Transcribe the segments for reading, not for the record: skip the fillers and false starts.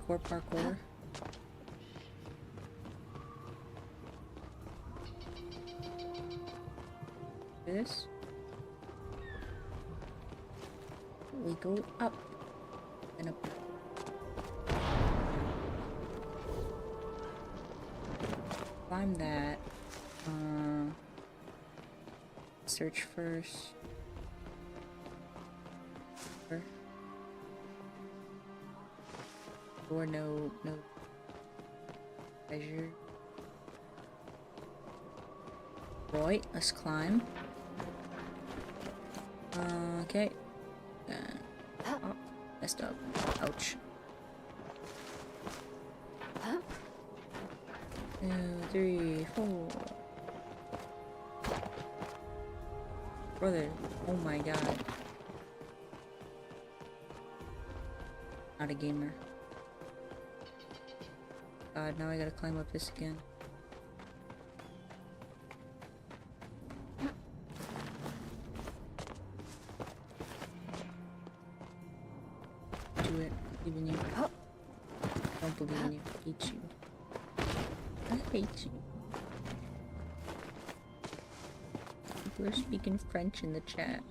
Parkour. This. We go up and up. Climb that. Search first. Or no treasure. Right, let's climb. Okay. Oh, messed up. Ouch. 2, 3, 4. Brother, oh my god. Not a gamer. God, now I gotta climb up this again. Do it. Believe in you. Don't believe in you. I hate you. I hate you. People are speaking French in the chat.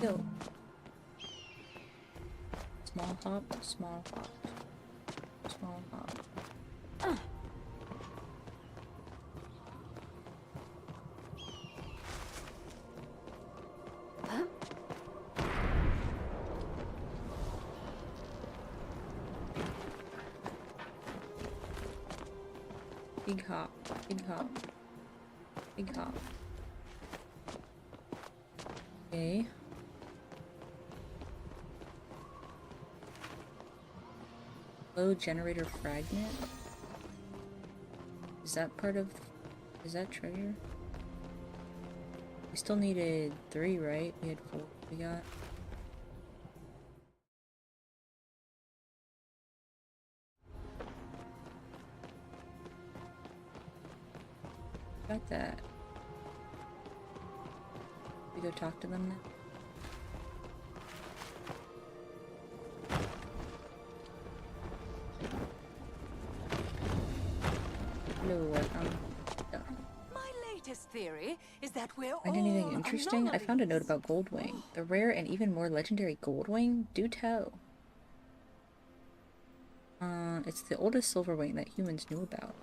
Go. Small hop, small hop, small hop. Big hop, big hop, big hop. Okay. Low generator fragment? Is that part of... is that treasure? We still needed 3, right? We had 4 we got. Got that. We go talk to them now? My latest theory is that we're Find anything interesting? I found a note about Goldwing. The rare and even more legendary Goldwing? Do tell. It's the oldest silverwing that humans knew about.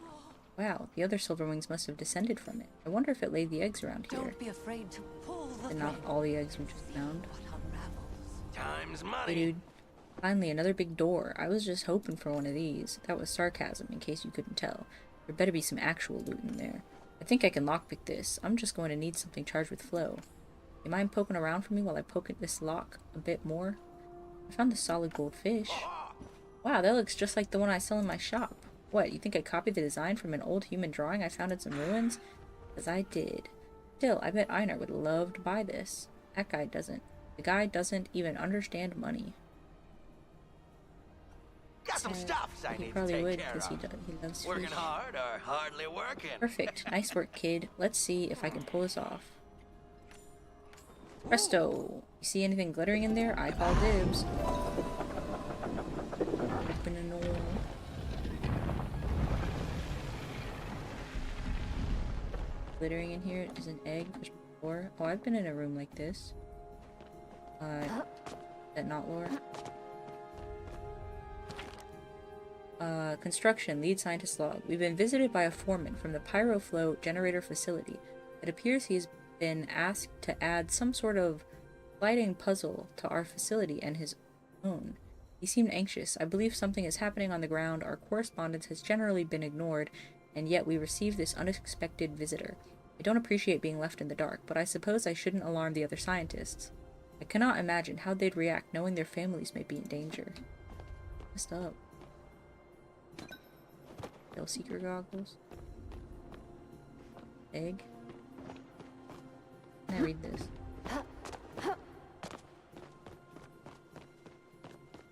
Wow, the other silverwings must have descended from it. I wonder if it laid the eggs around here. Don't be afraid to pull the And not all the eggs were just found. Time's money. Hey dude. Finally, another big door. I was just hoping for one of these. That was sarcasm, in case you couldn't tell. There better be some actual loot in there. I think I can lockpick this. I'm just going to need something charged with flow. You mind poking around for me while I poke at this lock a bit more? I found the solid gold fish. Wow, that looks just like the one I sell in my shop. What, you think I copied the design from an old human drawing I found in some ruins? Because I did. Still, I bet Einar would love to buy this. That guy doesn't. The guy doesn't even understand money. Got some stuffs I He need to probably take would, care because he of. loves Working fish. hard or hardly working? Perfect. Nice work, kid. Let's see if I can pull this off. Presto! You see anything glittering in there? I call dibs. Open a door. Glittering in here is an egg. Before. Oh, I've been in a room like this. That not lore. Construction, lead scientist log. We've been visited by a foreman from the Pyroflow generator facility. It appears he's been asked to add some sort of lighting puzzle to our facility and his own. He seemed anxious. I believe something is happening on the ground. Our correspondence has generally been ignored, and yet we received this unexpected visitor. I don't appreciate being left in the dark, but I suppose I shouldn't alarm the other scientists. I cannot imagine how they'd react knowing their families may be in danger. Messed up. Thrill seeker goggles. Egg. Can I read this?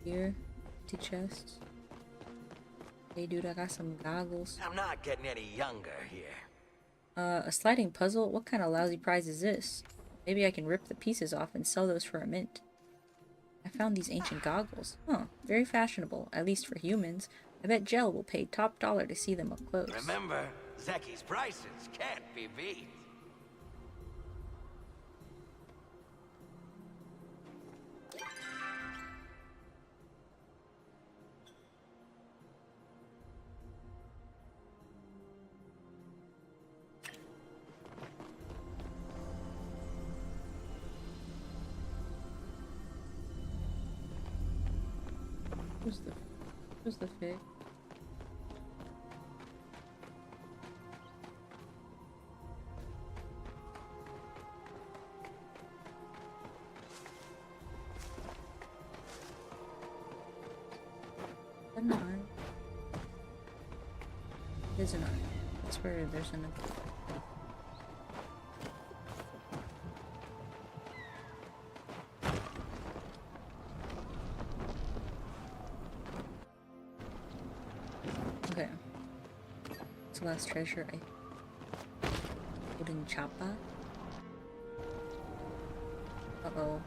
Here, empty chests. Hey dude, I got some goggles. I'm not getting any younger here. A sliding puzzle? What kind of lousy prize is this? Maybe I can rip the pieces off and sell those for a mint. I found these ancient goggles. Huh, very fashionable, at least for humans. I bet Jell will pay top dollar to see them up close. Remember, Zeki's prices can't be beat. Who's the fig? A nine. There's an eye. I swear there's an okay. It's the last treasure. Wooden choppa. Uh-oh.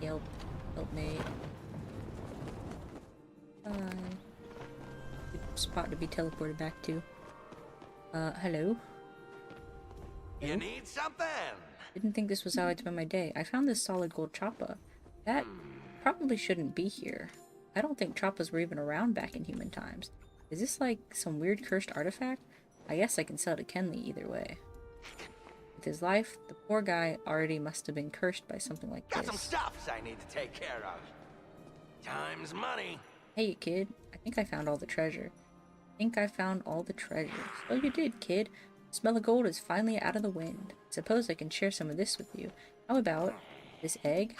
Yelp. Help me. Bye. Good spot to be teleported back to. Hello? You need something? Didn't think this was how I'd spend my day. I found this solid gold choppa. That probably shouldn't be here. I don't think choppas were even around back in human times. Is this like some weird cursed artifact? I guess I can sell it to Kenley either way. With his life, the poor guy already must have been cursed by something like Got this. some stuffs I need to take care of. Time's money. Hey kid, I think I found all the treasure. Oh, you did, kid. The smell of gold is finally out of the wind. Suppose I can share some of this with you. How about this egg?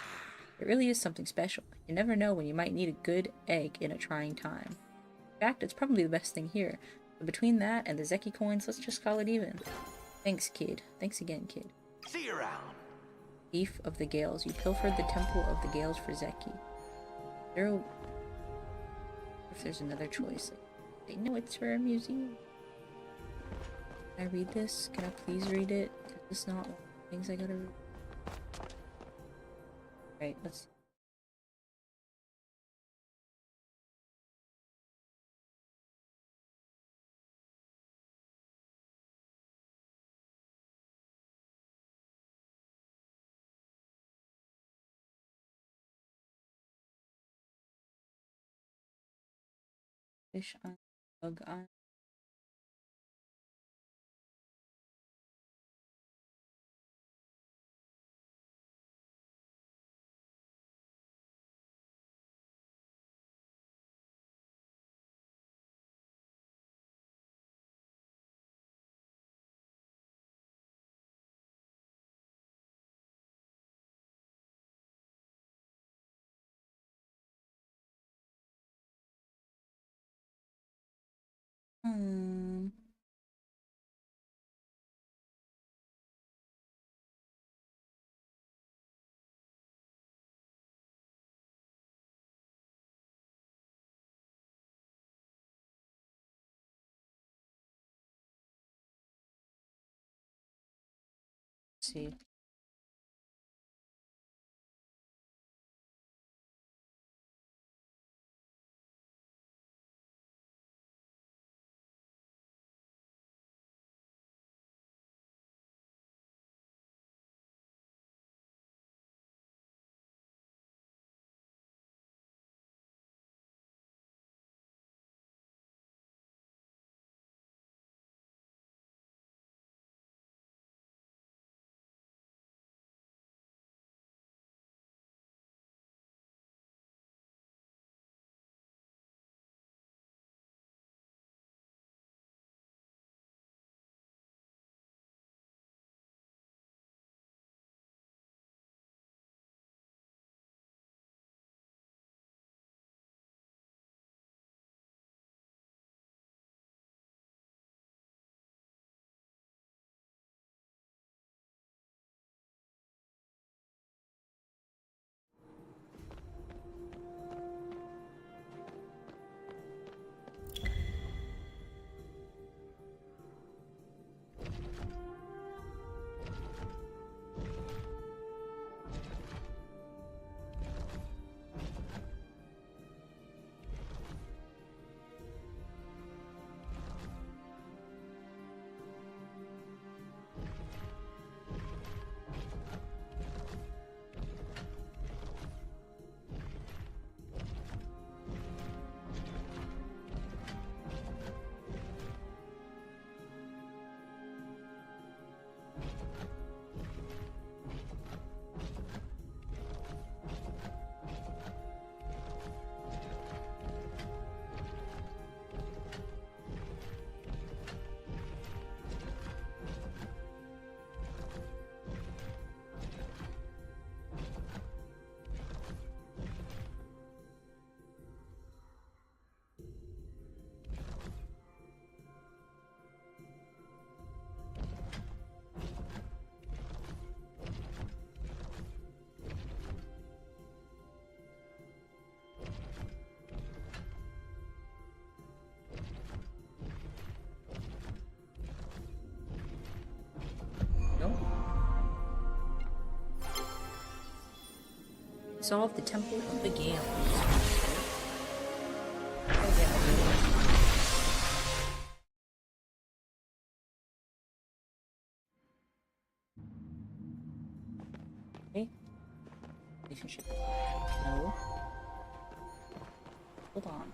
It really is something special. You never know when you might need a good egg in a trying time. In fact, it's probably the best thing here. But between that and the Zeki coins, let's just call it even. Thanks, kid. Thanks again, kid. See you around. Thief of the Gales. You pilfered the temple of the Gales for Zeki. If there's another choice. They know it's for a museum. Can I read this? Can I please read it? Is this not one of the things I gotta read? Right, let's fish on bug on. Hmm. Let's see. solved the Temple of the Gale. Okay. Relationship. No. Hold on.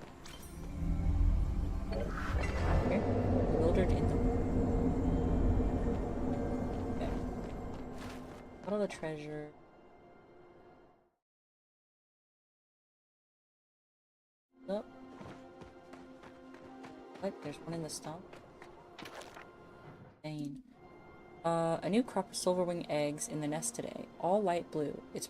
Okay. Bewildered in the... Okay. Bottle of treasure. Oh. What? There's one in the stump? Dane. A new crop of silverwing eggs in the nest today. All light blue. It's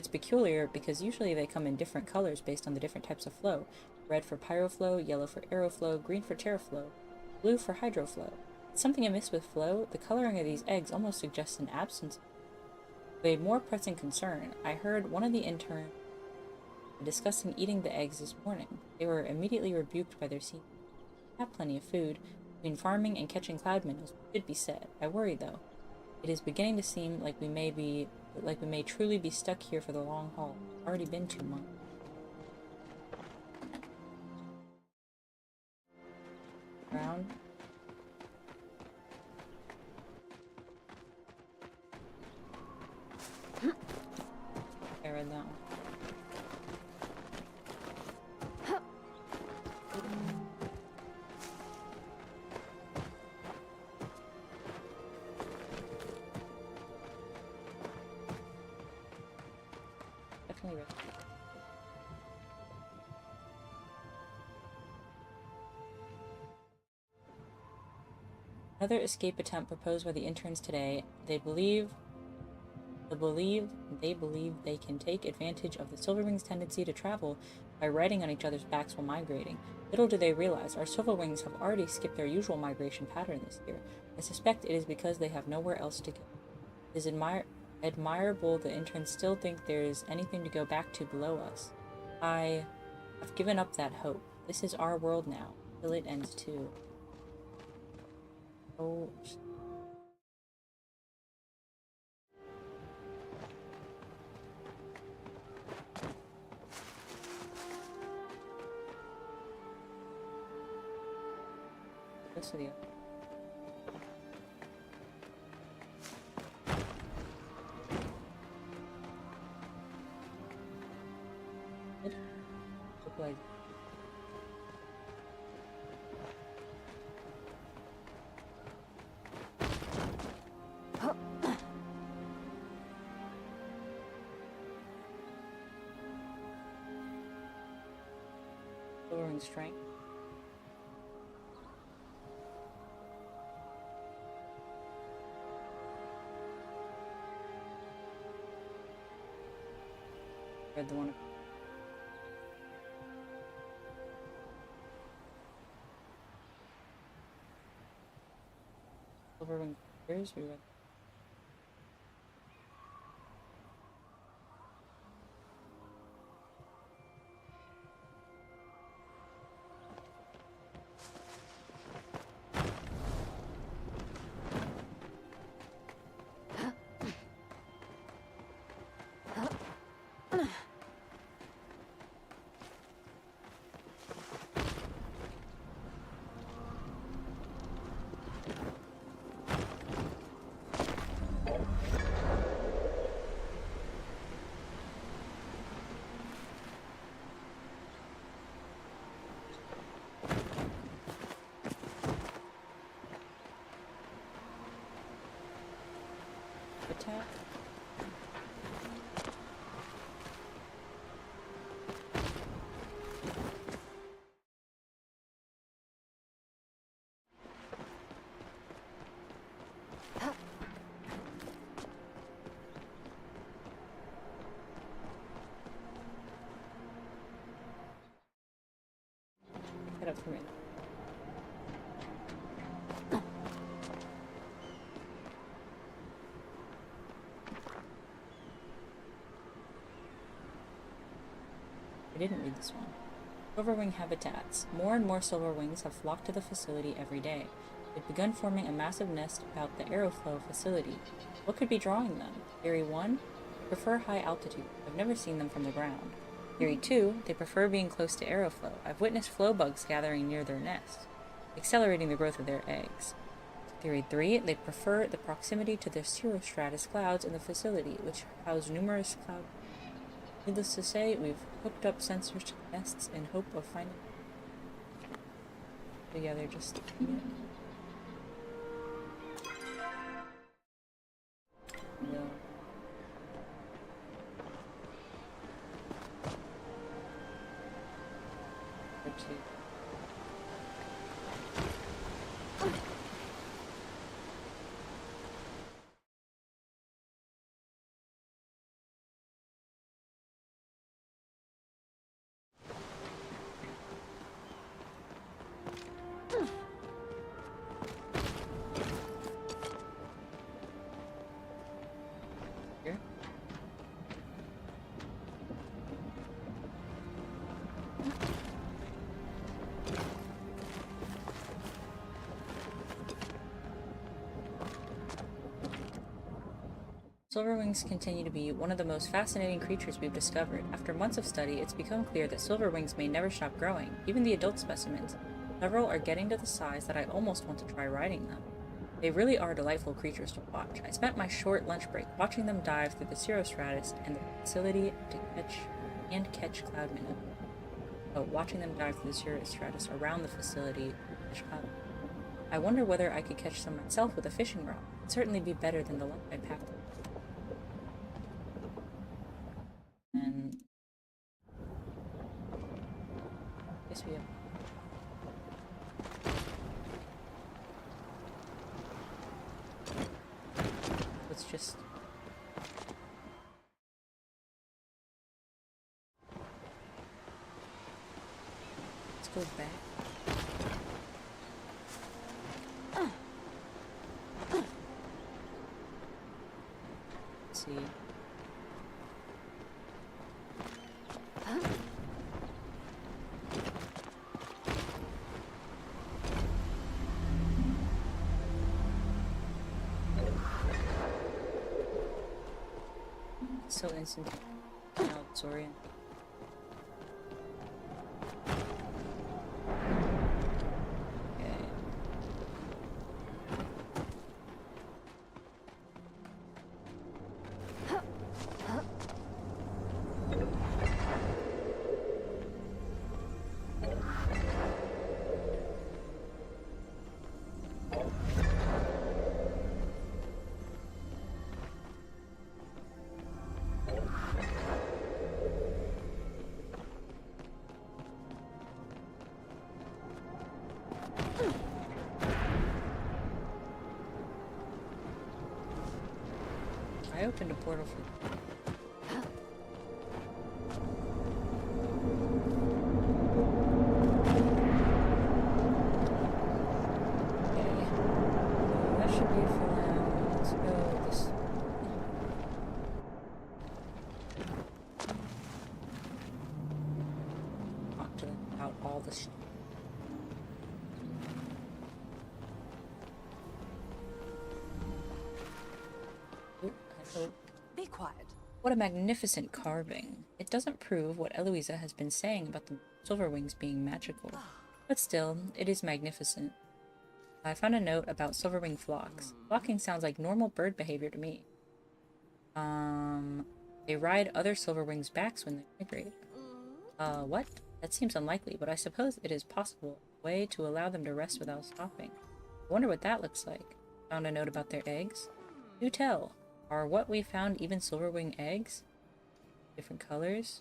peculiar because usually they come in different colors based on the different types of flow. Red for pyroflow, yellow for aeroflow, green for terraflow, blue for hydroflow. Something amiss with flow? The coloring of these eggs almost suggests an absence. Of a more pressing concern, I heard one of the interns discussing eating the eggs this morning. They were immediately rebuked by their seniors. We have plenty of food. Between farming and catching cloud minnows should be said. I worry though. It is beginning to seem like we may truly be stuck here for the long haul. It's already been 2 months. Brown. I read that one. Definitely read. Another escape attempt proposed by the interns today. They believe they can take advantage of the Silverwings' tendency to travel by riding on each other's backs while migrating. Little do they realize, our Silverwings have already skipped their usual migration pattern this year. I suspect it is because they have nowhere else to go. It is admirable the interns still think there is anything to go back to below us. I have given up that hope. This is our world now, till it ends too. Oh... This video. Look like lowering strength. Read the one. Silverwing Warriors, we read. Attack. Get up for me. I didn't read this one. Silverwing habitats. More and more silverwings have flocked to the facility every day. They've begun forming a massive nest about the Aeroflow facility. What could be drawing them? Theory 1? Prefer high altitude. I've never seen them from the ground. Theory 2, they prefer being close to aeroflow. I've witnessed flow bugs gathering near their nests, accelerating the growth of their eggs. Theory 3, they prefer the proximity to the cirrostratus clouds in the facility, which house numerous clouds. Needless to say, we've hooked up sensors to the nests in hope of finding together just yeah. No. Or two. Here. Silverwings continue to be one of the most fascinating creatures we've discovered. After months of study, it's become clear that silverwings may never stop growing, even the adult specimens. Several are getting to the size that I almost want to try riding them. They really are delightful creatures to watch. I spent my short lunch break watching them dive through the cirrostratus and the facility to catch cloud minnows. Oh, watching them dive through the cirrostratus around the facility to catch cloud. I wonder whether I could catch some myself with a fishing rod. It'd certainly be better than the lunch I packed. And I guess we have. Let's just. Let's go back. Let's see. So instantaneous. Now disoriented. Okay. I opened a portal for. Okay. That should be for now. Let's go this. Talk to them about all this. Be quiet. What a magnificent carving. It doesn't prove what Eloisa has been saying about the silverwings being magical. But still, it is magnificent. I found a note about silverwing flocks. Flocking sounds like normal bird behavior to me. They ride other silverwings' backs when they migrate. What? That seems unlikely, but I suppose it is possible. A way to allow them to rest without stopping. I wonder what that looks like. Found a note about their eggs. Do tell. Are what we found even silverwing eggs? Different colors?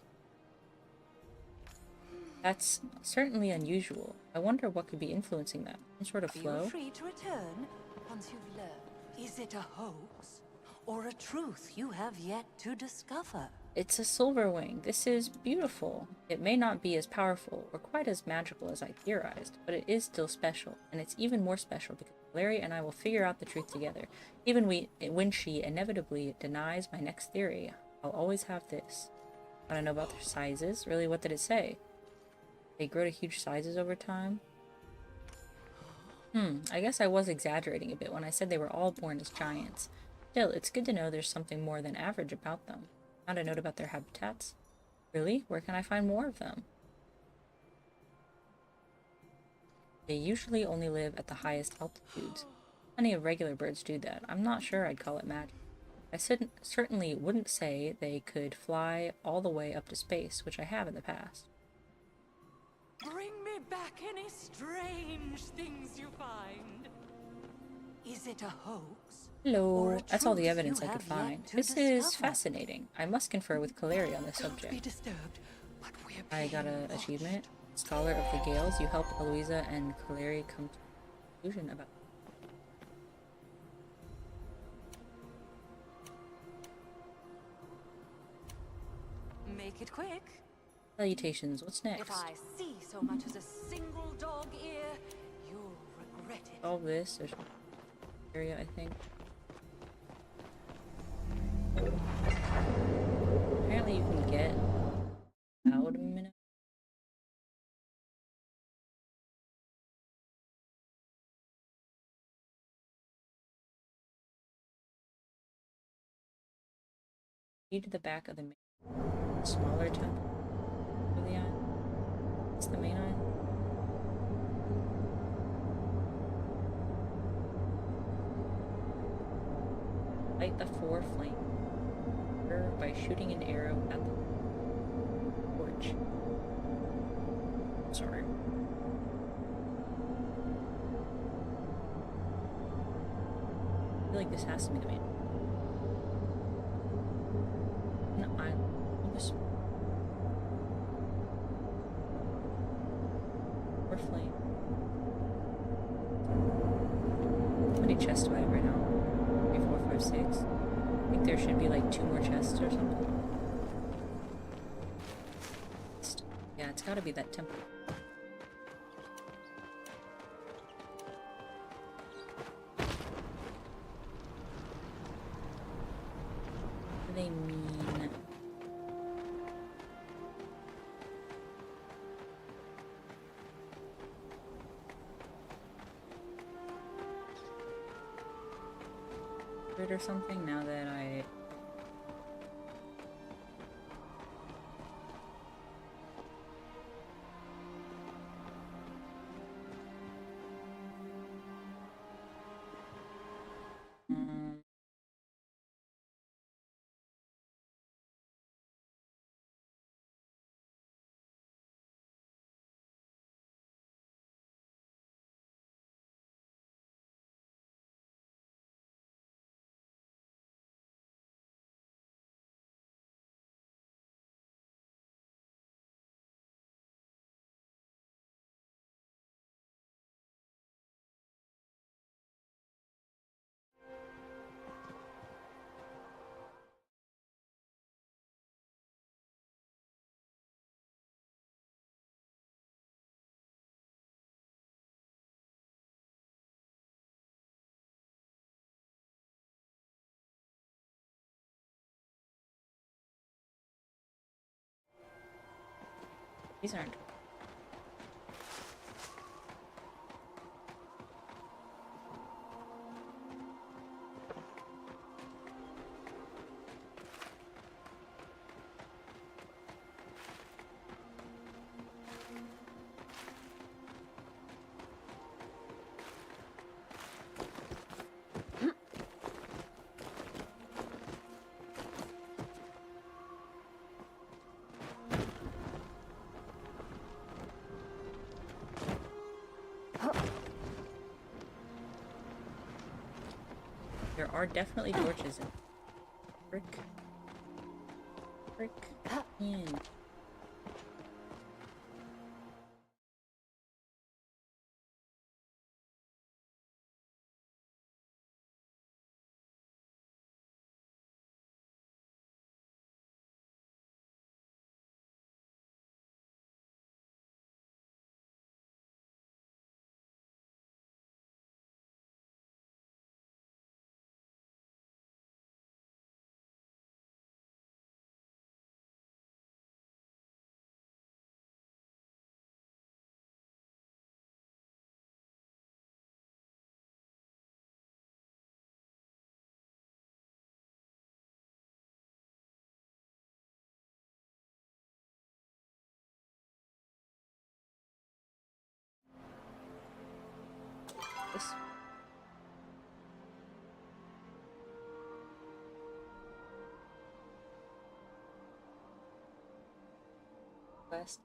That's certainly unusual. I wonder what could be influencing that. Some sort of flow? Feel free to return once you've learned. Is it a hoax or a truth you have yet to discover? It's a silverwing. This is beautiful. It may not be as powerful or quite as magical as I theorized, but it is still special, and it's even more special because Larry and I will figure out the truth together. Even when she inevitably denies my next theory, I'll always have this. Want to know about their sizes? Really, what did it say? They grow to huge sizes over time? I guess I was exaggerating a bit when I said they were all born as giants. Still, it's good to know there's something more than average about them. Found a note about their habitats. Really? Where can I find more of them? They usually only live at the highest altitudes. Plenty of regular birds do that. I'm not sure I'd call it magic. I certainly wouldn't say they could fly all the way up to space, which I have in the past. Bring me back any strange things you find. Is it a hoax? Or Hello. a That's all the truth evidence you I could have yet find. to This is discover? fascinating. I must confer with Kaleri on this Don't be subject. disturbed, but we're I got being an achievement. watched. Scholar of the Gales, you helped Eloisa and Kaleri come to a conclusion about. Make it quick. Salutations, what's next? If I see so much as a single dog ear, you'll regret it. Solve this. There's an area, I think. Apparently you can get out a minute. Lead to the back of the main, smaller temple of the island. It's the main island. Light the 4 flame by shooting an arrow at the torch. Sorry. I feel like this has to be the main. No, I'm just. Or flame. How many chests do I have right now? 3, 4, 5, 6. I think there should be like 2 more chests or something. Yeah, it's gotta be that temple. What do they mean? Or something now that I these aren't. There are definitely torches in. Frick. Frick. In. Quest.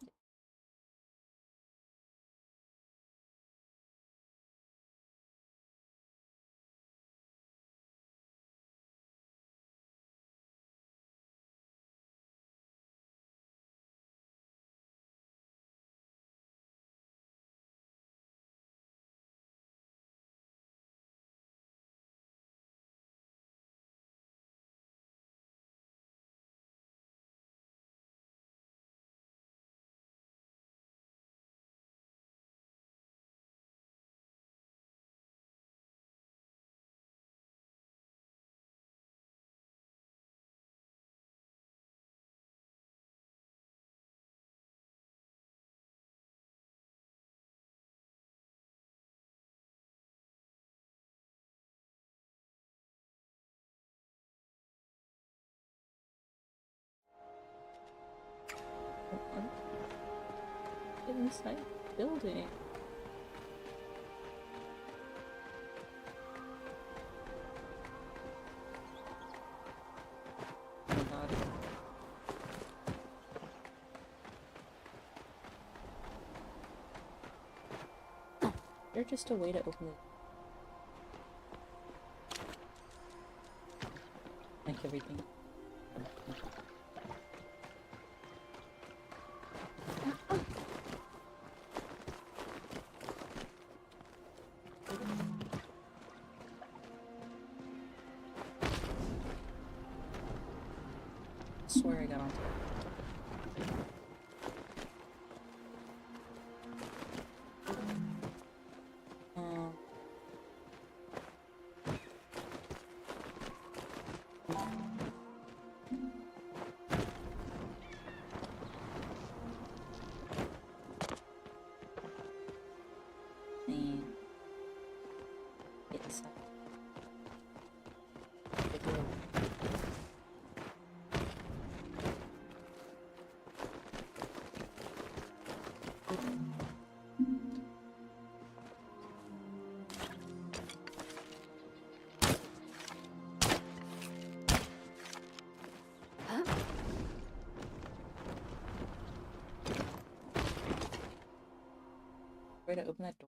Get inside the building. Oh god. There's just a way to open it. Like everything. I swear I got onto it. And it's the door. Way to open that door.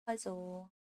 Puzzle.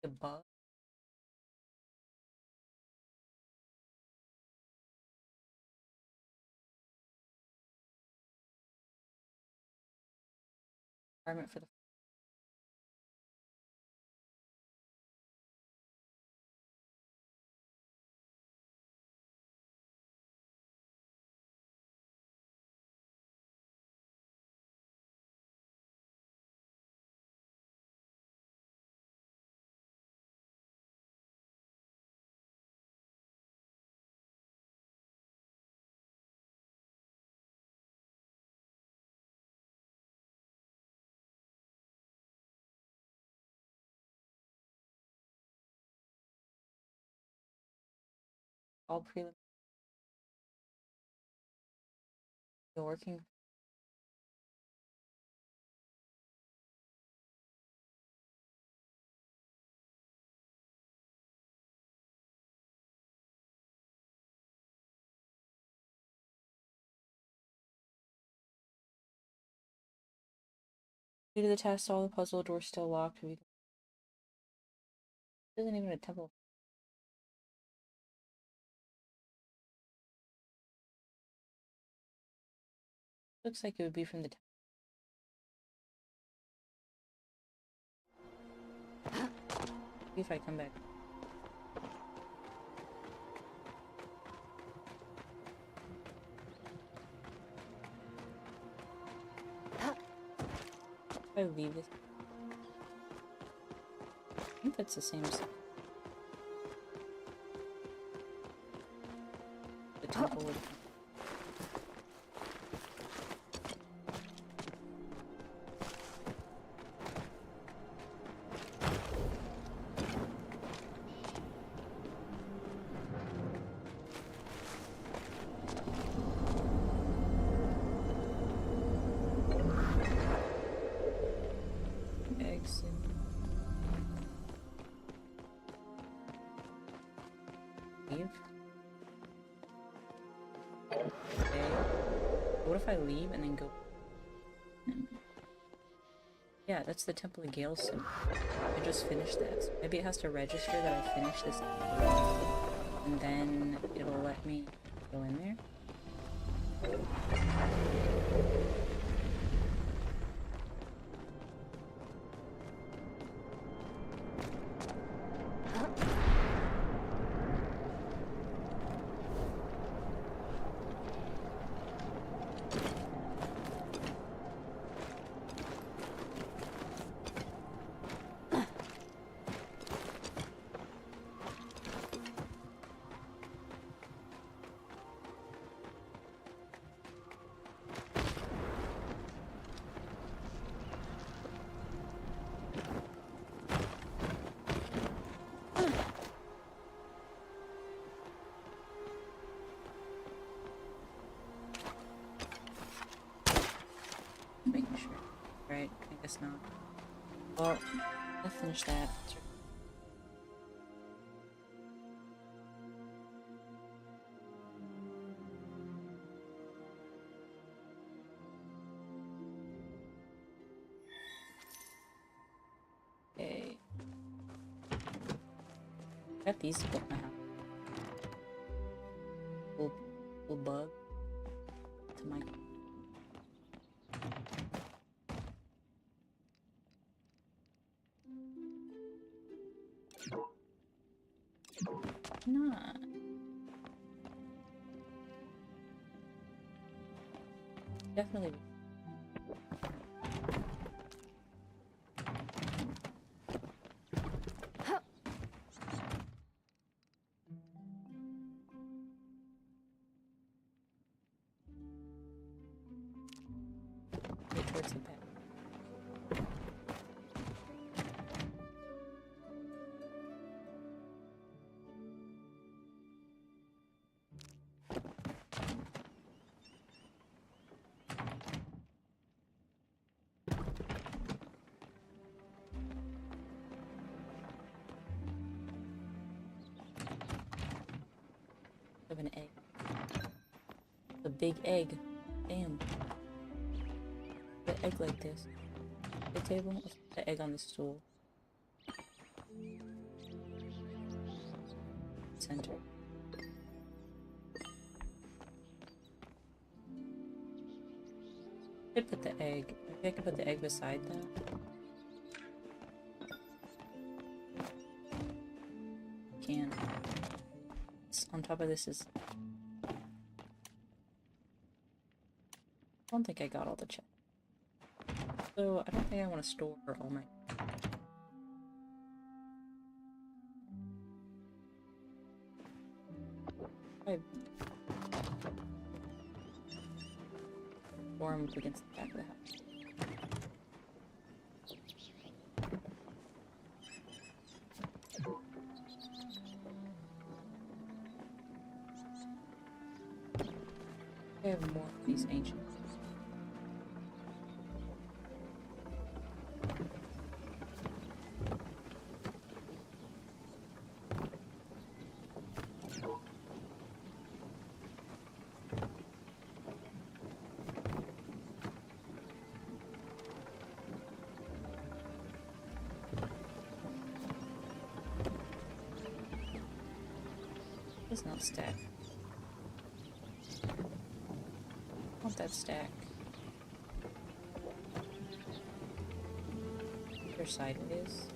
The bug. Requirement for the all prelim working. Due to the test, all the puzzle doors still locked. We isn't even a temple. Looks like it would be from the temple. Maybe if I come back. If I leave this, I think that's the same as the temple would. Exit. Leave. Okay. What if I leave and then go? Yeah, that's the Temple of Galeson. I just finished that. So maybe it has to register that I finished this, and then it'll let me go in there. Making sure. Right, I guess not. Well, I'll finish that. Okay. Got these built in my house. Little bug to my. Not. Definitely. Get towards the back. Of an egg. A big egg. Damn. The egg like this. The table. Let's put the egg on the stool. Center. I could put the egg. Maybe I could put the egg beside that. Can. On top of this is. I don't think I got all the chests. So I don't think I want to store all my. I store them up against the back of the house. I have more of these ancient. It's not stack. I want that stack. Which side it is.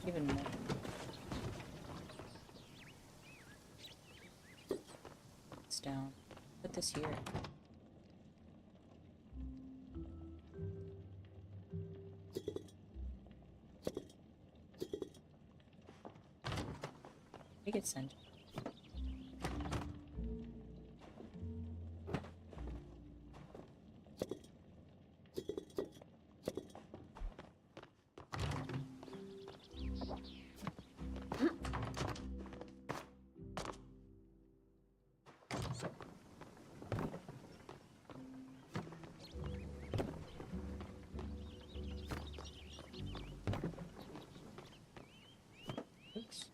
Even more. It's down. Put this here. Make it sent. Oops.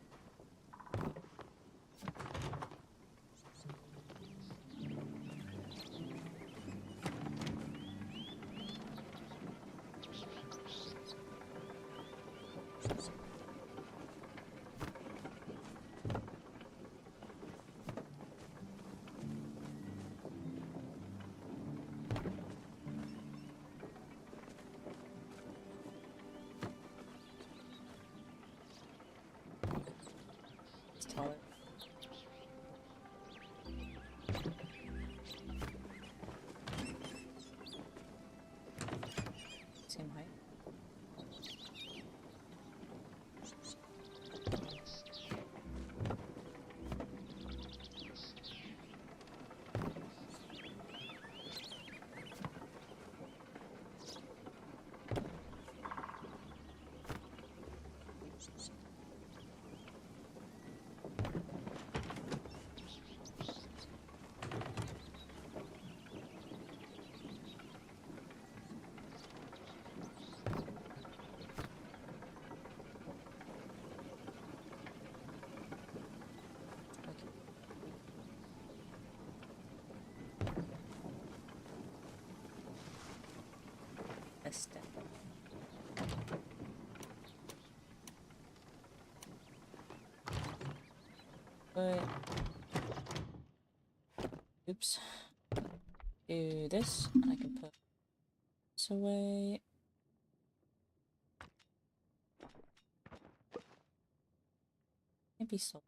It's taller. Same height. A step. But oops. Do this, and I can put this away. Can't be sold.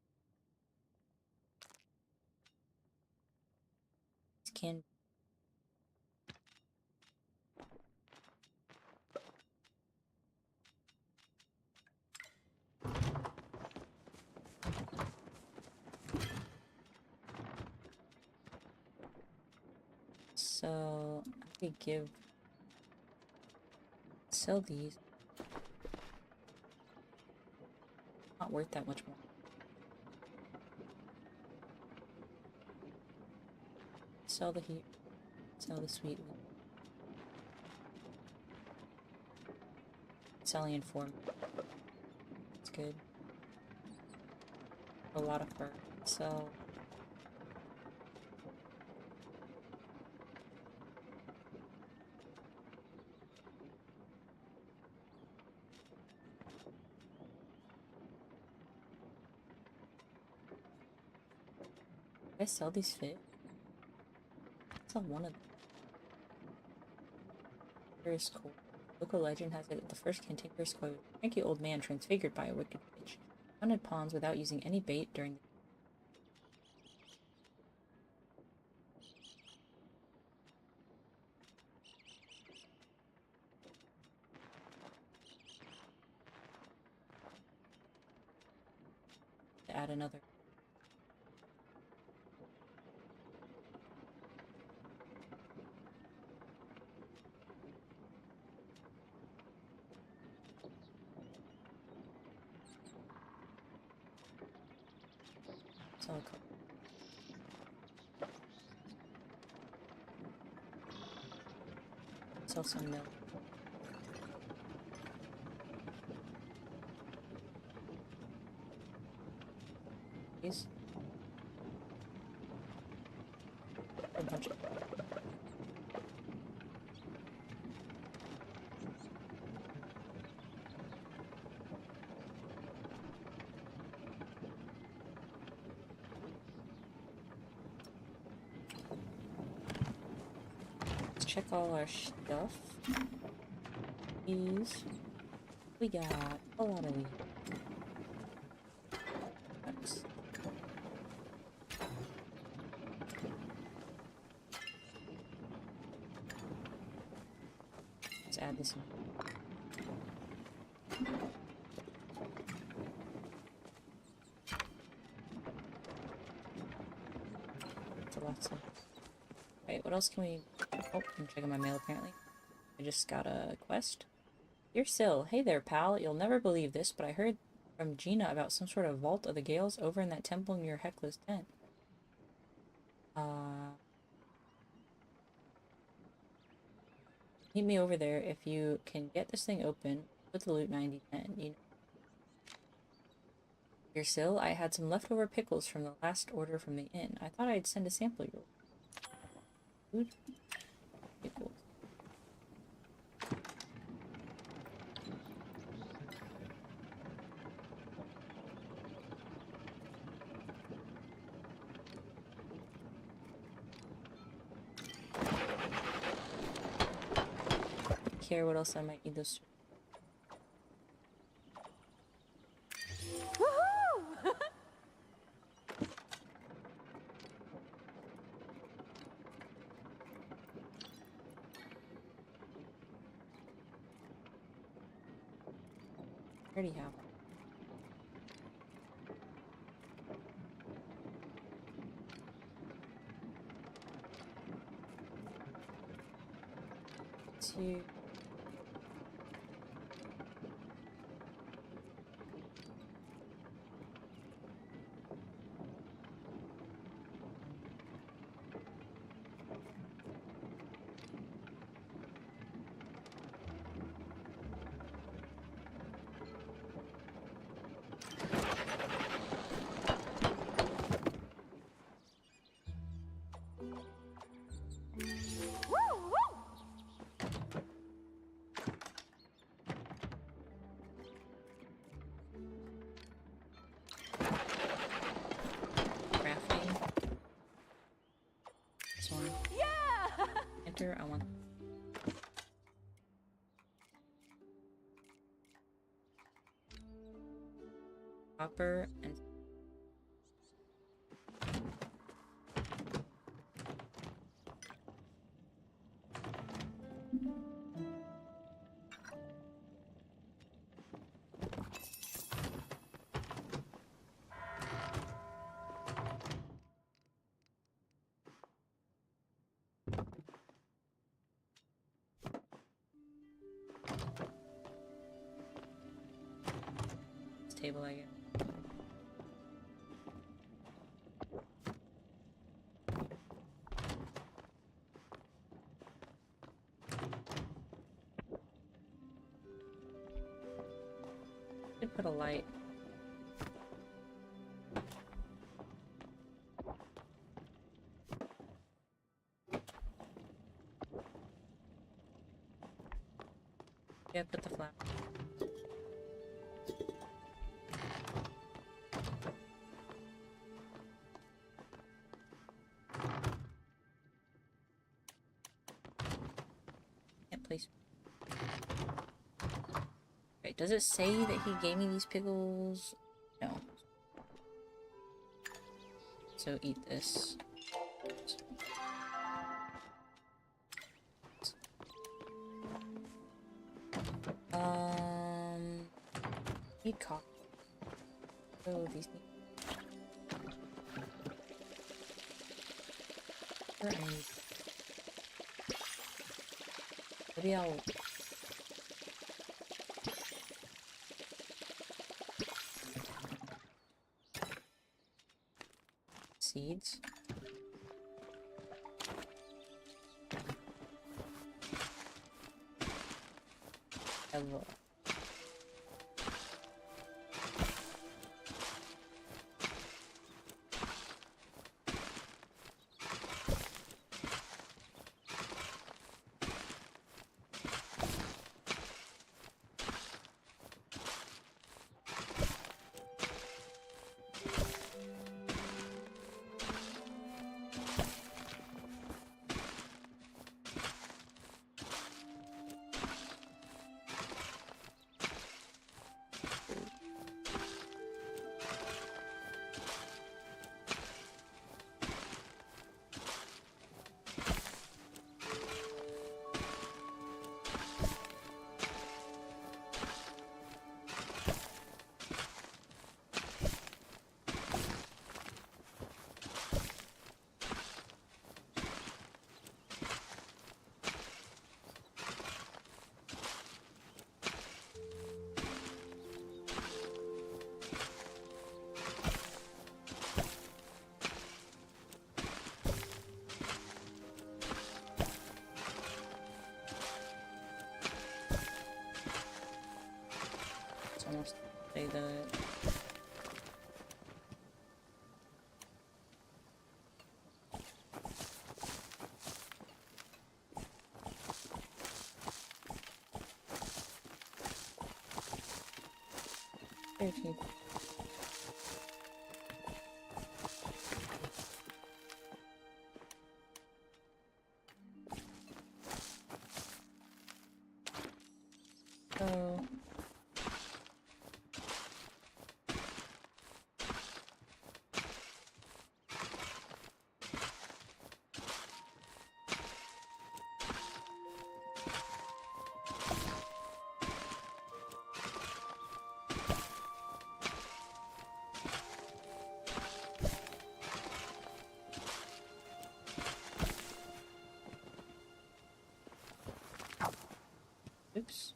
This can. So I could sell these. Not worth that much more. Sell the heat. Sell the sweet. Selling in form. It's good. A lot of fur. So I sell these fish? Sell one of them. Cantankerous koi. Local legend has it that the first cantankerous koi was a cranky old man transfigured by a wicked witch. Hunted ponds without using any bait during to add another. Sell a couple. Sell some milk. These. A bunch of. Let's check all our stuff. These. We got a lot of these. Nice. Let's add this in. That's a lot of stuff. Wait, what else can we... Oh, I'm checking my mail apparently. I just got a quest. Dear Syl, hey there, pal. You'll never believe this, but I heard from Gina about some sort of vault of the Gales over in that temple near Hecla's tent. Meet me over there if you can get this thing open with the loot 9010. You know. Dear Syl, I had some leftover pickles from the last order from the inn. I thought I'd send a sample your food. Pickles. Care what else I might need those. Woohoo! Already have. Two. Crafting. This one. Yeah! Enter. I want. Copper and. This table, I guess. Should put a light. Yeah, put the flower. Can't place. Wait, does it say that he gave me these pickles? No. So eat this. Need coffee. Oh, these need. Where I need. Maybe I'll. Seeds. Hello. Say that. Okay. So oops.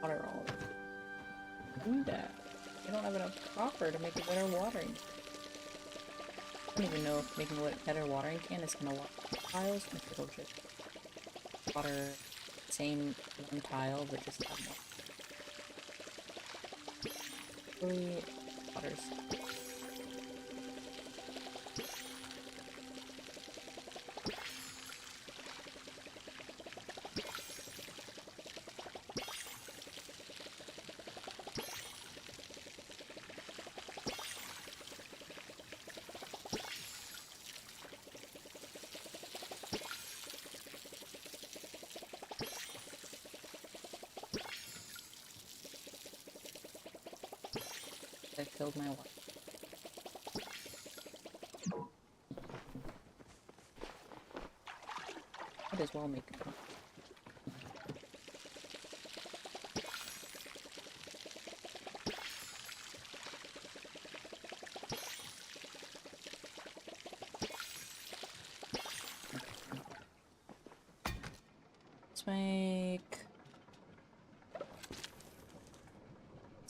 Water all over. Do that. I don't have enough copper to make a better watering. I don't even know if making a better watering can is gonna water tiles, or if it'll just water the same one tile but just have more. Really waters. I filled my water. Might as well make it. Let's make.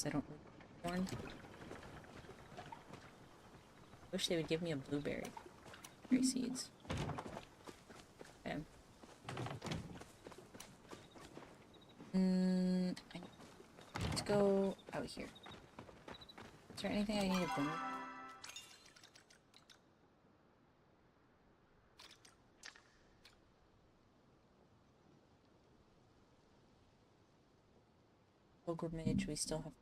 I don't need corn. Wish they would give me a blueberry. Berry seeds. Okay. Let's go out here. Is there anything I need to bring? Pilgrimage, we still have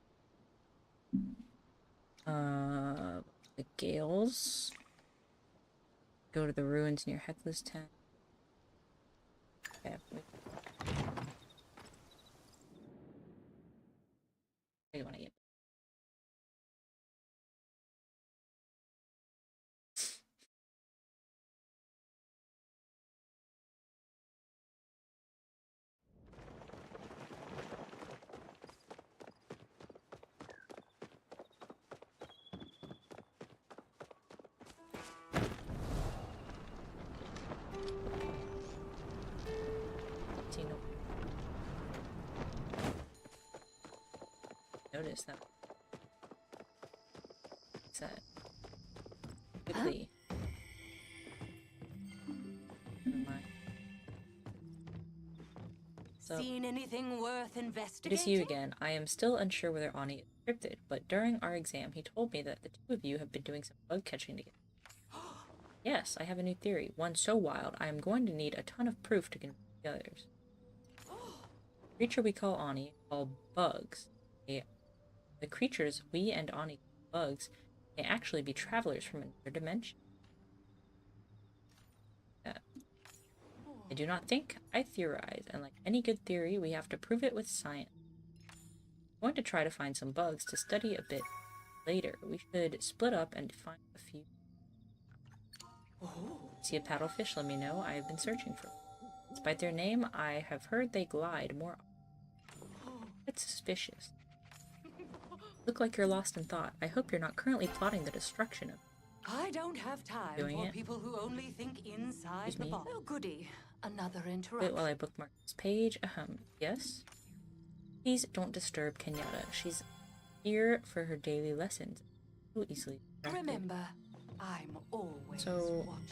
the Gales. Go to the ruins near Hecla's tent. Okay, I want to get. Notice that. What's that? Quickly. Never mind. So, Seen anything worth good investigating? to see you again. I am still unsure whether Ani is encrypted, but during our exam, he told me that the two of you have been doing some bug catching together. Yes, I have a new theory, one so wild I am going to need a ton of proof to convince the others. The creature we call Ani, called bugs. The creatures we and Ani call bugs may actually be travelers from another dimension. I do not think, I theorize, and like any good theory, we have to prove it with science. I'm going to try to find some bugs to study a bit later. We should split up and find a few. See a paddlefish, let me know. I have been searching for them. Despite their name, I have heard they glide more often. It's suspicious. Look like you're lost in thought. I hope you're not currently plotting the destruction of. I don't have time Doing for it. people who only think inside Excuse the me. box. Oh, goody. Another Wait interruption. while I bookmark this page. Yes? Please don't disturb Kenyatta. She's here for her daily lessons. So easily distracted. Remember, I'm always So- watching.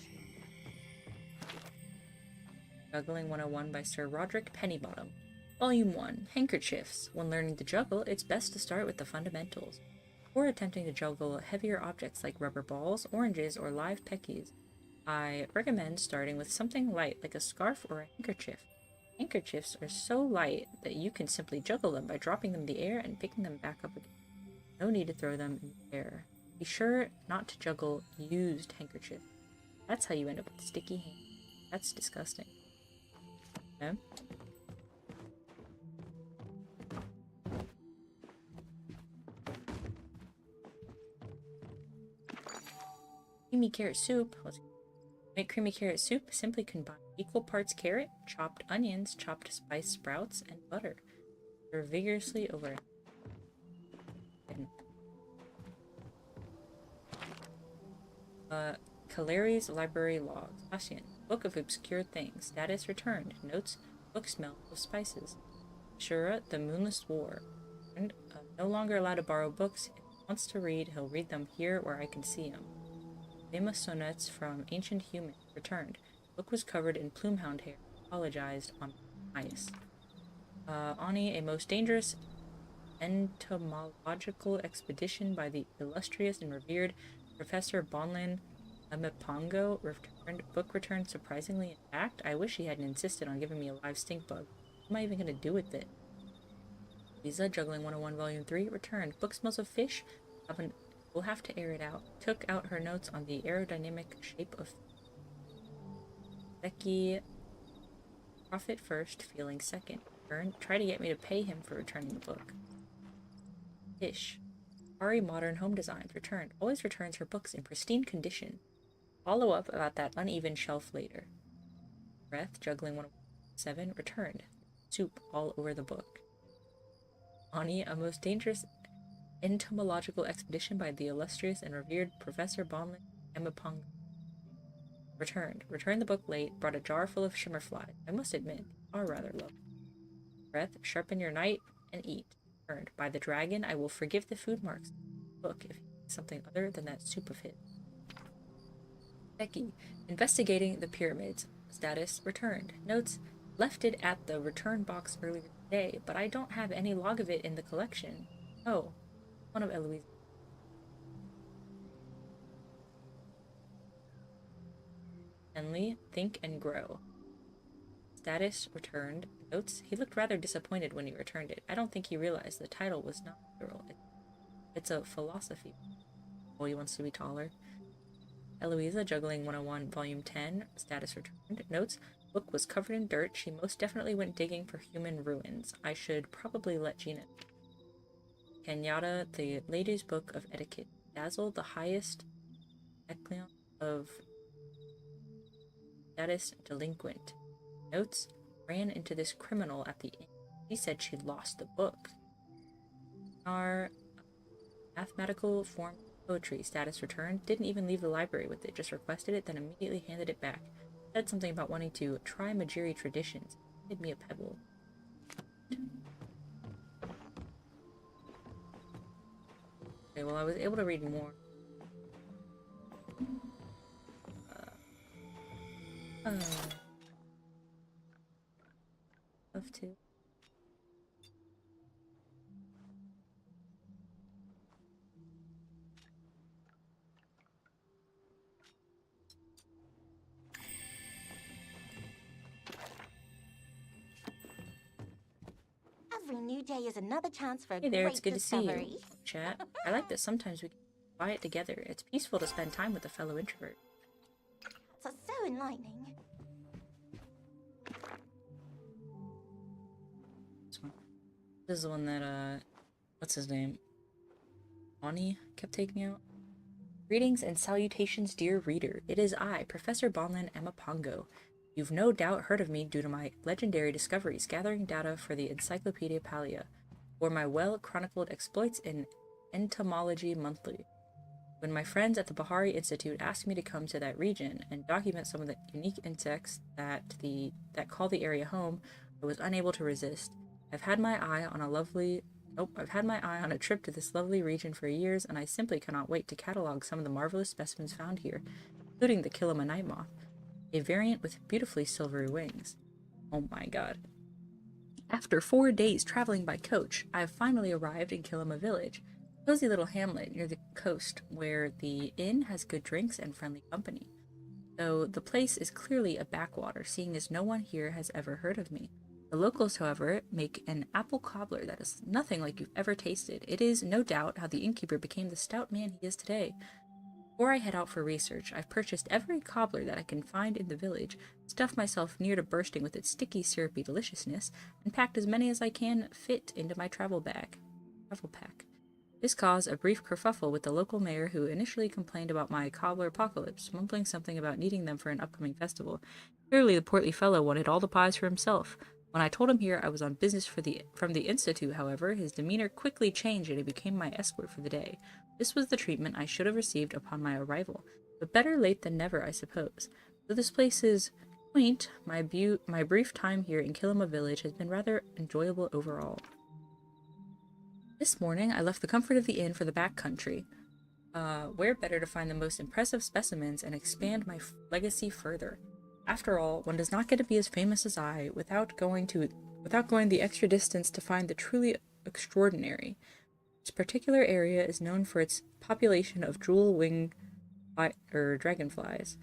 Juggling 101 by Sir Roderick Pennybottom. Volume 1. Handkerchiefs. When learning to juggle, it's best to start with the fundamentals. Before attempting to juggle heavier objects like rubber balls, oranges, or live peckies, I recommend starting with something light like a scarf or a handkerchief. Handkerchiefs are so light that you can simply juggle them by dropping them in the air and picking them back up again. No need to throw them in the air. Be sure not to juggle used handkerchiefs. That's how you end up with sticky hands. That's disgusting. Okay. Creamy carrot soup. Let's make creamy carrot soup. Simply combine equal parts carrot, chopped onions, chopped spiced sprouts, and butter. Stir vigorously over. Caleri's Library Logs. Asien. Book of Obscure Things. Status returned. Notes. Book smell of spices. Shura, The Moonless War. And no longer allowed to borrow books. If he wants to read, he'll read them here where I can see him. Famous sonnets from Ancient Human. Returned. Book was covered in plumehound hair. Apologized on ice. Ani, a most dangerous entomological expedition by the illustrious and revered Professor Bonlin Amapongo. Book returned surprisingly intact. I wish he hadn't insisted on giving me a live stink bug. What am I even going to do with it? Lisa, Juggling 101 Volume 3, returned. Book smells of fish. We'll have to air it out. Took out her notes on the aerodynamic shape of Becky. Profit first, feeling second. Try to get me to pay him for returning the book. Ish. Ari Modern Home Designs returned. Always returns her books in pristine condition. Follow up about that uneven shelf later. Breath, Juggling 107, returned. Soup all over the book. Ani, a most dangerous entomological expedition by the illustrious and revered Professor Bonlin Emapong. Returned. Returned the book late, brought a jar full of shimmerflies. I must admit, are rather low. Breath, sharpen your knife and eat. Returned. By the dragon, I will forgive the food marks. Book if you need something other than that soup of his. Becky, investigating the pyramids. Status, returned. Notes, left it at the return box earlier today, but I don't have any log of it in the collection. Oh, one of Eloise. Henley, think and grow. Status, returned. Notes, he looked rather disappointed when he returned it. I don't think he realized the title was not literal. It's a philosophy. Oh, he wants to be taller. Eloisa, Juggling 101, Volume 10, Status returned. Notes, book was covered in dirt. She most definitely went digging for human ruins. I should probably let Gina. Kenyatta, the Lady's Book of Etiquette. Dazzle, the highest echelon of status delinquent. Notes, ran into this criminal at the inn. She said she lost the book. Our mathematical form poetry. Status returned. Didn't even leave the library with it. Just requested it, then immediately handed it back. Said something about wanting to try Majiri traditions. Handed me a pebble. Okay, well, I was able to read more. Love to. Every new day is another chance for a Hey there, great it's good discovery. to see you. Chat. I like that sometimes we can buy it together. It's peaceful to spend time with a fellow introvert. That's so enlightening. This is the one that, what's his name? Ani kept taking out. Greetings and salutations, dear reader. It is I, Professor Bonlin Amapongo. You've no doubt heard of me due to my legendary discoveries gathering data for the Encyclopedia Palia, or my well-chronicled exploits in Entomology Monthly. When my friends at the Bahari Institute asked me to come to that region and document some of the unique insects that call the area home, I was unable to resist. I've had my eye on a trip to this lovely region for years, and I simply cannot wait to catalog some of the marvelous specimens found here, including the Kilima night moth, a variant with beautifully silvery wings. Oh my god. After 4 days traveling by coach, I have finally arrived in Kilima Village, a cozy little hamlet near the coast where the inn has good drinks and friendly company. Though the place is clearly a backwater, seeing as no one here has ever heard of me. The locals, however, make an apple cobbler that is nothing like you've ever tasted. It is, no doubt, how the innkeeper became the stout man he is today. Before I head out for research, I've purchased every cobbler that I can find in the village, stuffed myself near to bursting with its sticky, syrupy deliciousness, and packed as many as I can fit into my travel pack. This caused a brief kerfuffle with the local mayor, who initially complained about my cobbler apocalypse, mumbling something about needing them for an upcoming festival. Clearly, the portly fellow wanted all the pies for himself. When I told him here I was on business from the Institute, however, his demeanor quickly changed and he became my escort for the day. This was the treatment I should have received upon my arrival, but better late than never, I suppose. Though this place is quaint, my brief time here in Kilima Village has been rather enjoyable overall. This morning, I left the comfort of the inn for the back country. Where better to find the most impressive specimens and expand my legacy further? After all, one does not get to be as famous as I without going the extra distance to find the truly extraordinary. This particular area is known for its population of jewel-wing dragonflies.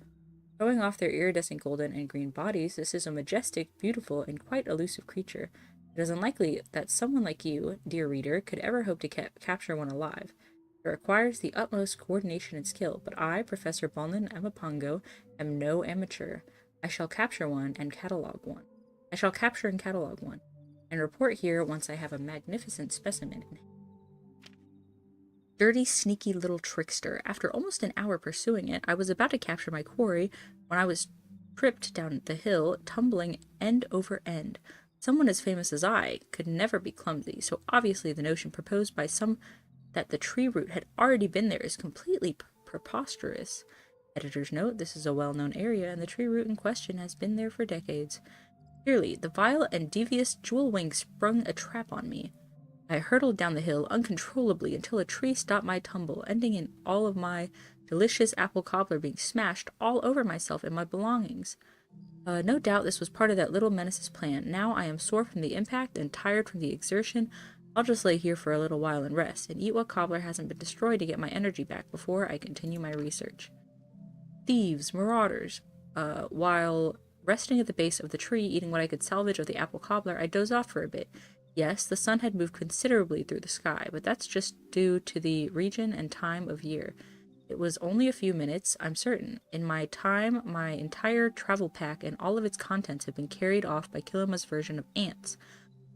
Showing off their iridescent golden and green bodies, this is a majestic, beautiful, and quite elusive creature. It is unlikely that someone like you, dear reader, could ever hope to capture one alive. It requires the utmost coordination and skill, but I, Professor Bonlin Amapango, am no amateur. I shall capture and catalog one, and report here once I have a magnificent specimen in hand. Dirty, sneaky little trickster. After almost an hour pursuing it, I was about to capture my quarry when I was tripped down the hill, tumbling end over end. Someone as famous as I could never be clumsy, so obviously the notion proposed by some that the tree root had already been there is completely preposterous. Editor's note, this is a well-known area, and the tree root in question has been there for decades. Clearly, the vile and devious jewel wing sprung a trap on me. I hurtled down the hill uncontrollably until a tree stopped my tumble, ending in all of my delicious apple cobbler being smashed all over myself and my belongings. No doubt this was part of that little menace's plan. Now I am sore from the impact and tired from the exertion. I'll just lay here for a little while and rest, and eat what cobbler hasn't been destroyed to get my energy back before I continue my research. Thieves, marauders. While resting at the base of the tree, eating what I could salvage of the apple cobbler, I dozed off for a bit. Yes, the sun had moved considerably through the sky, but that's just due to the region and time of year. It was only a few minutes, I'm certain. In my time, my entire travel pack and all of its contents have been carried off by Kilima's version of ants.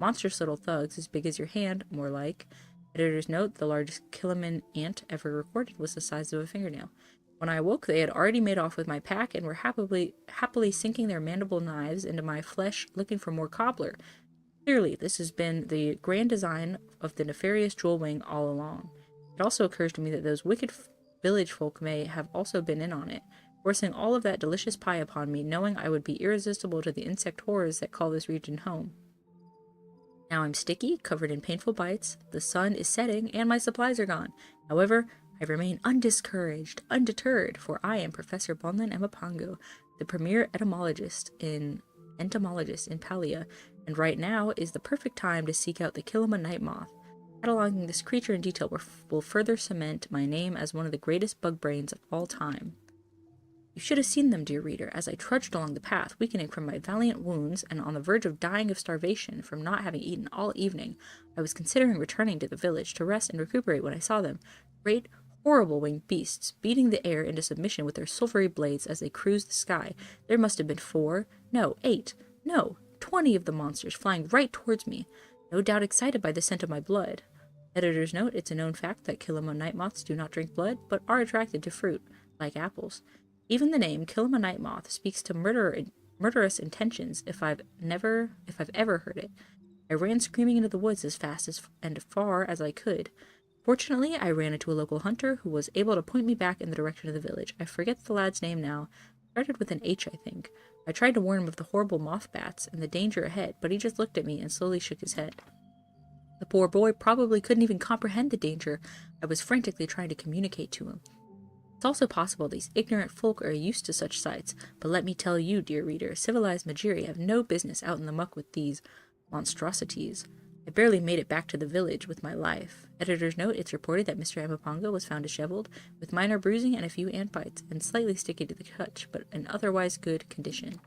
Monstrous little thugs, as big as your hand, more like. Editor's note, the largest Kiliman ant ever recorded was the size of a fingernail. When I awoke, they had already made off with my pack and were happily sinking their mandible knives into my flesh, looking for more cobbler. Clearly, this has been the grand design of the nefarious jewel wing all along. It also occurs to me that those wicked village folk may have also been in on it, forcing all of that delicious pie upon me, knowing I would be irresistible to the insect horrors that call this region home. Now I'm sticky, covered in painful bites, the sun is setting, and my supplies are gone. However, I remain undeterred, for I am Professor Bonlin Amapango, the premier entomologist in Palia, and right now is the perfect time to seek out the Kilima night moth. Cataloging this creature in detail will further cement my name as one of the greatest bug brains of all time. You should have seen them, dear reader, as I trudged along the path, weakening from my valiant wounds and on the verge of dying of starvation from not having eaten all evening. I was considering returning to the village to rest and recuperate when I saw them. Great, horrible winged beasts, beating the air into submission with their silvery blades as they cruised the sky. There must have been 20 of the monsters flying right towards me, no doubt excited by the scent of my blood. Editor's note, it's a known fact that Kilima night moths do not drink blood, but are attracted to fruit, like apples. Even the name Kilima night moth speaks to murderous intentions if I've ever heard it. I ran screaming into the woods as fast and far as I could. Fortunately, I ran into a local hunter who was able to point me back in the direction of the village. I forget the lad's name now. Started with an H, I think. I tried to warn him of the horrible moth bats and the danger ahead, but he just looked at me and slowly shook his head. The poor boy probably couldn't even comprehend the danger I was frantically trying to communicate to him. It's also possible these ignorant folk are used to such sights, but let me tell you, dear reader, civilized Majiri have no business out in the muck with these monstrosities. I barely made it back to the village with my life. Editor's note, it's reported that Mr. Amapongo was found disheveled, with minor bruising and a few ant bites, and slightly sticky to the touch, but in otherwise good condition.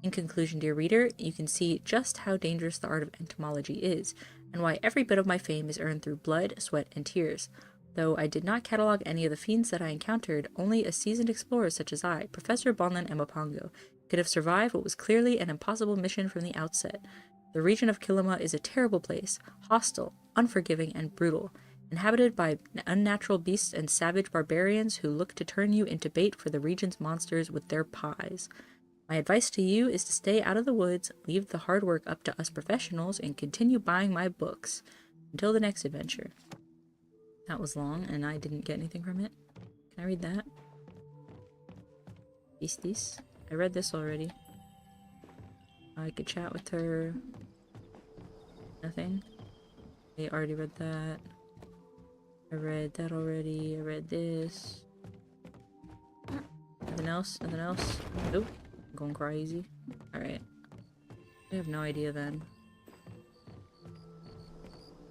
In conclusion, dear reader, you can see just how dangerous the art of entomology is, and why every bit of my fame is earned through blood, sweat, and tears. Though I did not catalog any of the fiends that I encountered, only a seasoned explorer such as I, Professor Bonlan Amapongo, could have survived what was clearly an impossible mission from the outset. The region of Kilima is a terrible place, hostile, unforgiving, and brutal, inhabited by unnatural beasts and savage barbarians who look to turn you into bait for the region's monsters with their pies. My advice to you is to stay out of the woods, leave the hard work up to us professionals, and continue buying my books. Until the next adventure. That was long, and I didn't get anything from it. Can I read that? Beasties. I read this already. I could chat with her. Nothing. I already read that. I read that already. I read this. Nothing else? Nothing else? Nope. I'm going crazy. Alright. I have no idea then.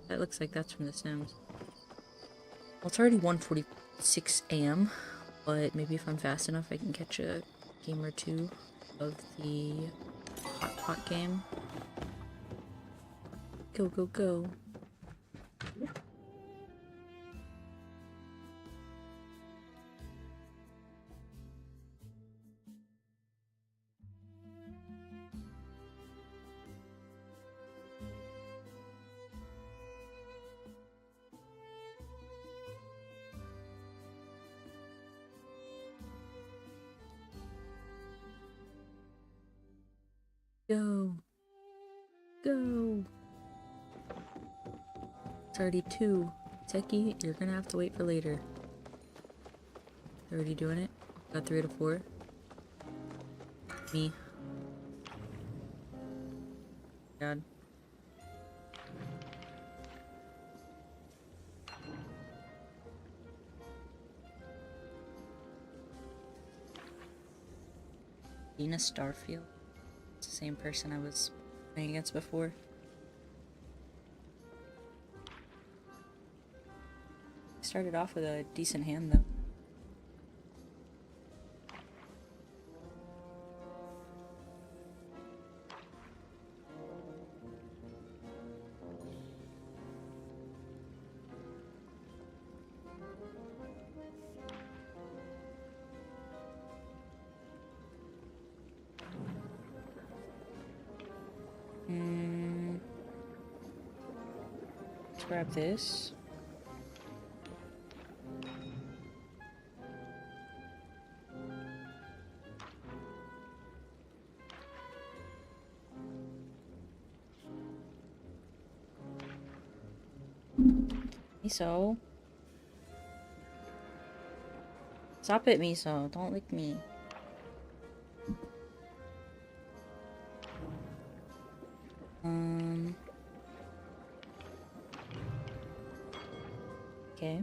That looks like that's from The Sims. Well, it's already 1:46 a.m., but maybe if I'm fast enough I can catch a game or two of the hot game. Go, go, go. Go. Go. It's already 2. Seki, you're gonna have to wait for later. They're already doing it. Got 3 out of 4. Me. God. Dina Starfield. It's the same person I was playing against before. Started off with a decent hand though. Let's grab this. Miso. Stop it, Miso. Don't lick me. Okay.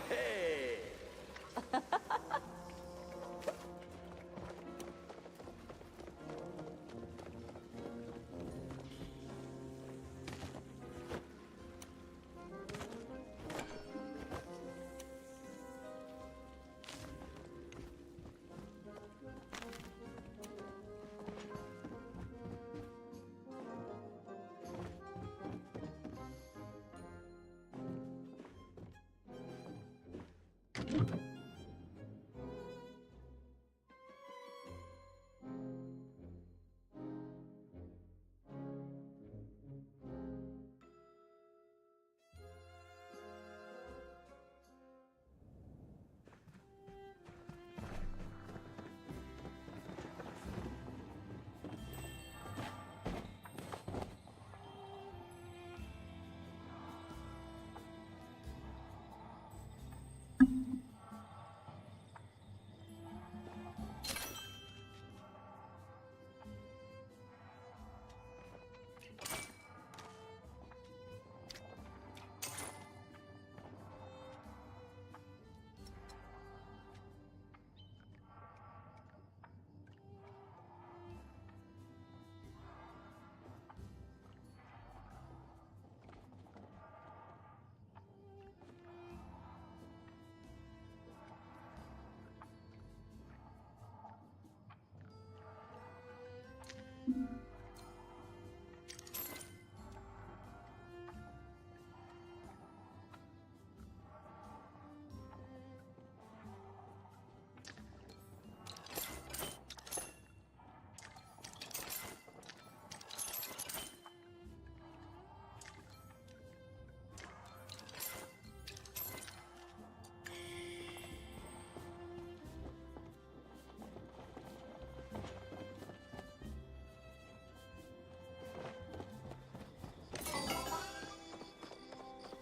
Hey!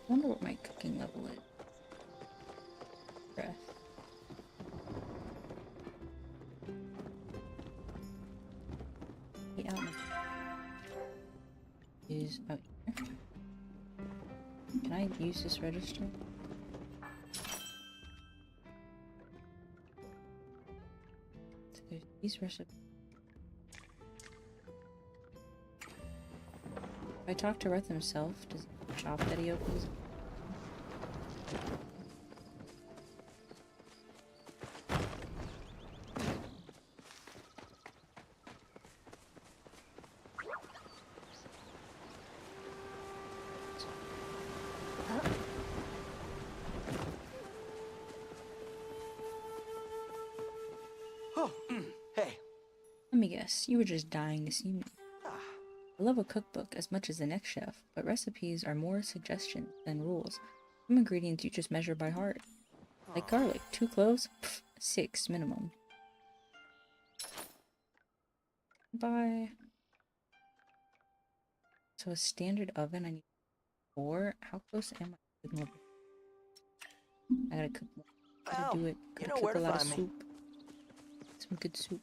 I wonder what my cooking level is. Breath. Yeah. Use out here. Can I use this register? So there's these recipes. If I talk to Reth himself, does the shop that he opens? Oh, hey. Let me guess, you were just dying to see me. I love a cookbook as much as the next chef, but recipes are more suggestions than rules. Some ingredients you just measure by heart. Like garlic, 2 cloves? Pfft, 6 minimum. Bye. So a standard oven, I need 4. How close am I to level? I gotta cook more. Gotta Well, do it. you Gotta know cook where a to lot of find me. soup. Some good soup.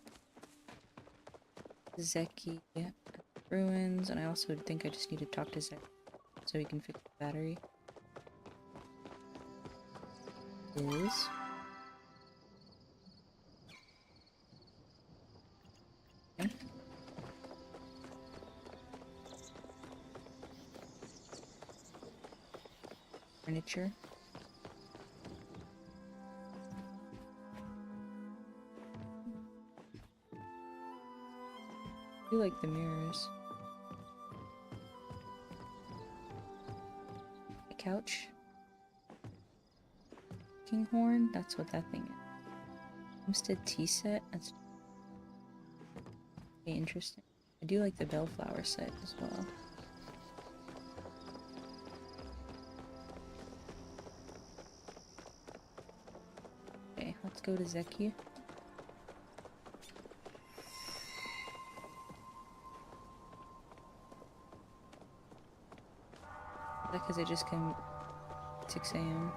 Zeki, yeah. Ruins, and I also think I just need to talk to Zeki so he can fix the battery. Is okay. Furniture. I do like the mirrors. A couch. Kinghorn, that's what that thing is. Homestead tea set, that's very interesting. I do like the bellflower set as well. Okay, let's go to Zeki. Is that because I just came at 6 a.m.?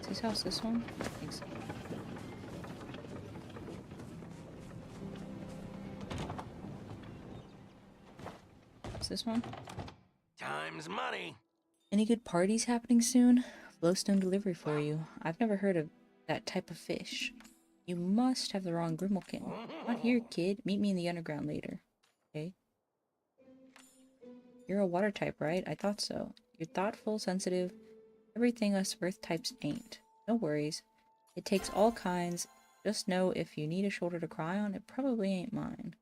Is his house this one? I think so. What's this one? Time's money. Any good parties happening soon? Glowstone delivery for you. I've never heard of that type of fish. You must have the wrong Grimalkin. Not here, kid. Meet me in the underground later. Okay. You're a water type, right? I thought so. You're thoughtful, sensitive. Everything us earth types ain't. No worries. It takes all kinds. Just know if you need a shoulder to cry on, it probably ain't mine.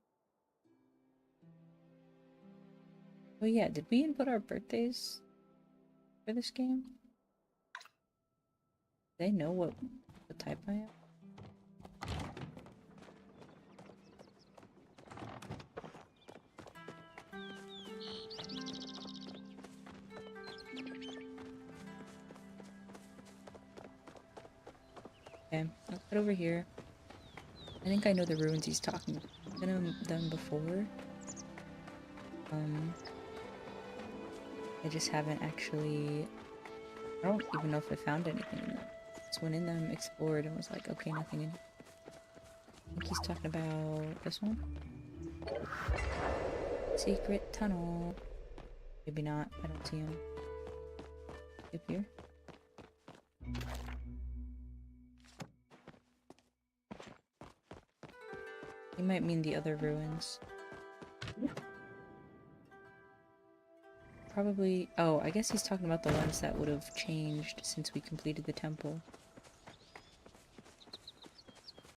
Oh yeah, did we input our birthdays for this game? Do they know what type I am? Okay, let's head over here. I think I know the ruins he's talking about. I've been in them before. I just haven't actually... I don't even know if I found anything in them. Just went in them, explored, and was like, okay, nothing in here. I think he's talking about this one. Secret tunnel. Maybe not. I don't see him. Up here. He might mean the other ruins. Probably... Oh, I guess he's talking about the ones that would have changed since we completed the temple.